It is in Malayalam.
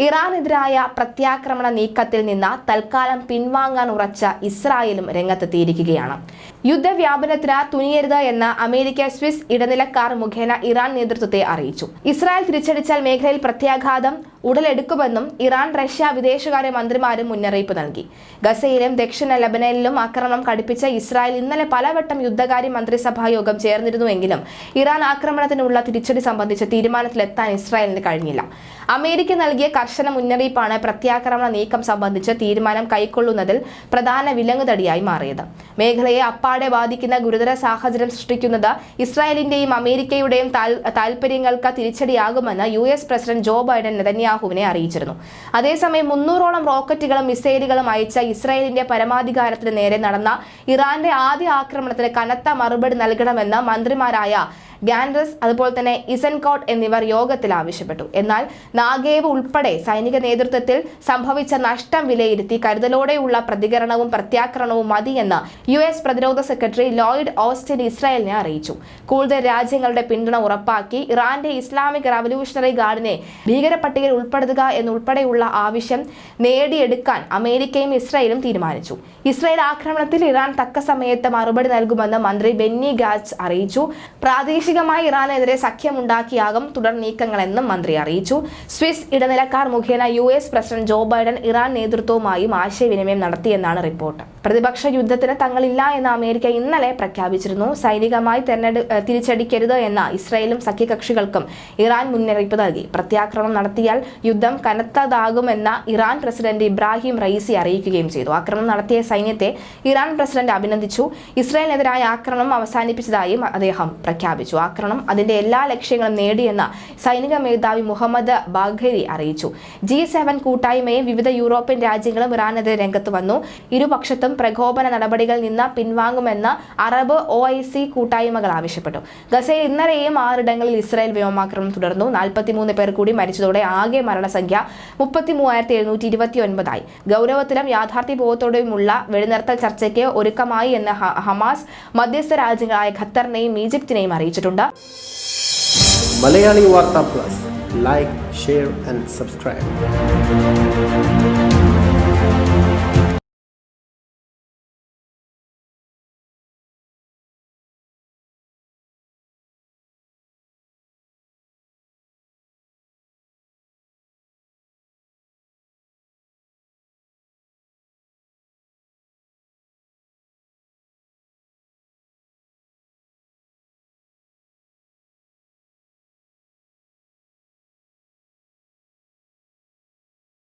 ഇറാനെതിരായ പ്രത്യാക്രമണ നീക്കത്തിൽ നിന്ന് തൽക്കാലം പിൻവാങ്ങാൻ ഉറച്ച ഇസ്രായേലും രംഗത്തെത്തിയിരിക്കുകയാണ്. യുദ്ധവ്യാപനത്തിന് തുനിയരുത് എന്ന് അമേരിക്ക സ്വിസ് ഇടനിലക്കാർ മുഖേന ഇറാൻ നേതൃത്വത്തെ അറിയിച്ചു. ഇസ്രായേൽ തിരിച്ചടിച്ചാൽ മേഖലയിൽ പ്രത്യാഘാതം ഉടലെടുക്കുമെന്നും ഇറാൻ റഷ്യ വിദേശകാര്യ മന്ത്രിമാരും മുന്നറിയിപ്പ് നൽകി. ഗസയിലും ദക്ഷിണ ലബനനിലും ആക്രമണം കടുപ്പിച്ച ഇസ്രായേൽ ഇന്നലെ പലവട്ടം യുദ്ധകാര്യ മന്ത്രിസഭാ യോഗം ചേർന്നിരുന്നുവെങ്കിലും ഇറാൻ ആക്രമണത്തിനുള്ള തിരിച്ചടി സംബന്ധിച്ച തീരുമാനത്തിലെത്താൻ ഇസ്രായേലിന് കഴിഞ്ഞില്ല. അമേരിക്ക നൽകിയ കർശന മുന്നറിയിപ്പാണ് പ്രത്യാക്രമണ നീക്കം സംബന്ധിച്ച് തീരുമാനം കൈക്കൊള്ളുന്നതിൽ പ്രധാന വിലങ്ങുതടിയായി മാറിയത്. മേഖലയെ അപ്പാടെ ബാധിക്കുന്ന ഗുരുതര സാഹചര്യം സൃഷ്ടിക്കുന്നത് ഇസ്രായേലിന്റെയും അമേരിക്കയുടെയും താൽപര്യങ്ങൾക്ക് തിരിച്ചടിയാകുമെന്ന് US പ്രസിഡന്റ് ജോ ബൈഡൻ നെതന്യാഹുവിനെ അറിയിച്ചിരുന്നു. അതേസമയം 300ഓളം റോക്കറ്റുകളും മിസൈലുകളും അയച്ച ഇസ്രായേലിന്റെ പരമാധികാരത്തിന് നേരെ നടന്ന ഇറാന്റെ ആദ്യ ആക്രമണത്തിന് കനത്ത മറുപടി നൽകണമെന്ന് മന്ത്രിമാരായ ഗാൻഡ്രസ് അതുപോലെ തന്നെ ഇസൻകോട്ട് എന്നിവർ യോഗത്തിൽ ആവശ്യപ്പെട്ടു. എന്നാൽ നാഗേവ് ഉൾപ്പെടെ സൈനിക നേതൃത്വത്തിൽ സംഭവിച്ച നഷ്ടം വിലയിരുത്തി കരുതലോടെയുള്ള പ്രതികരണവും പ്രത്യാക്രമണവും മതിയെന്ന് US പ്രതിരോധ സെക്രട്ടറി ലോയിഡ് ഓസ്റ്റിൻ ഇസ്രായേലിനെ അറിയിച്ചു. കൂടുതൽ രാജ്യങ്ങളുടെ പിന്തുണ ഉറപ്പാക്കി ഇറാന്റെ ഇസ്ലാമിക് റവല്യൂഷണറി ഗാർഡിനെ ഭീകരപട്ടികയിൽ ഉൾപ്പെടുത്തുക എന്നുൾപ്പെടെയുള്ള ആവശ്യം നേടിയെടുക്കാൻ അമേരിക്കയും ഇസ്രായേലും തീരുമാനിച്ചു. ഇസ്രായേൽ ആക്രമണത്തിൽ ഇറാൻ തക്ക സമയത്ത് മറുപടി നൽകുമെന്ന് മന്ത്രി ബെന്നി ഗാറ്റ്സ് അറിയിച്ചു. പ്രാദേശികമായി ഇറാനെതിരെ സഖ്യമുണ്ടാക്കിയാകും തുടർ നീക്കങ്ങളെന്നും മന്ത്രി അറിയിച്ചു. സ്വിസ് ഇടനിലക്കാർ മുഖേന US president Joe Biden Iran നേതൃത്വവുമായും ആശയവിനിമയം നടത്തിയെന്നാണ് റിപ്പോർട്ട്. പ്രതിപക്ഷ യുദ്ധത്തിന് തങ്ങളില്ല എന്ന് അമേരിക്ക ഇന്നലെ പ്രഖ്യാപിച്ചിരുന്നു. സൈനികമായി തിരിച്ചടിക്കരുത് എന്ന ഇസ്രായേലും സഖ്യകക്ഷികൾക്കും ഇറാൻ മുന്നറിയിപ്പ് നൽകി. പ്രത്യാക്രമണം നടത്തിയാൽ യുദ്ധം കനത്തതാകുമെന്ന ഇറാൻ പ്രസിഡന്റ് ഇബ്രാഹിം റൈസി അറിയിക്കുകയും ചെയ്തു. ആക്രമണം നടത്തിയ സൈന്യത്തെ ഇറാൻ പ്രസിഡന്റ് അഭിനന്ദിച്ചു. ഇസ്രായേലിനെതിരായ ആക്രമണം അവസാനിപ്പിച്ചതായും അദ്ദേഹം പ്രഖ്യാപിച്ചു. ആക്രമണം അതിന്റെ എല്ലാ ലക്ഷ്യങ്ങളും നേടിയെന്ന് സൈനിക മേധാവി മുഹമ്മദ് ബാഖരി അറിയിച്ചു. G7 കൂട്ടായ്മയും വിവിധ യൂറോപ്യൻ രാജ്യങ്ങളും ഇറാനെതിരെ രംഗത്ത് വന്നു. ഇരുപക്ഷത്തും പ്രകോപന നടപടികളിൽ നിന്ന് പിൻവാങ്ങുമെന്ന് അറബ് OIC കൂട്ടായ്മകൾ ആവശ്യപ്പെട്ടു. ഗസയിൽ ഇന്നലെയും 6 ഇടങ്ങളിൽ ഇസ്രായേൽ വ്യോമാക്രമണം തുടർന്നു. 43 പേർ കൂടി മരിച്ചതോടെ ആകെ മരണസംഖ്യ 33,729 ആയി. ഗൗരവത്തിലും യാഥാർത്ഥ്യബോധത്തോടെയുമുള്ള വെടിനിർത്തൽ ചർച്ചയ്ക്ക് ഒരുക്കമായി എന്ന് ഹമാസ് മധ്യസ്ഥ രാജ്യങ്ങളായ ഖത്തറിനെയും ഈജിപ്തിനെയും അറിയിച്ചിട്ടുണ്ട്. മലയാളി വാർത്ത plus, like, share and subscribe.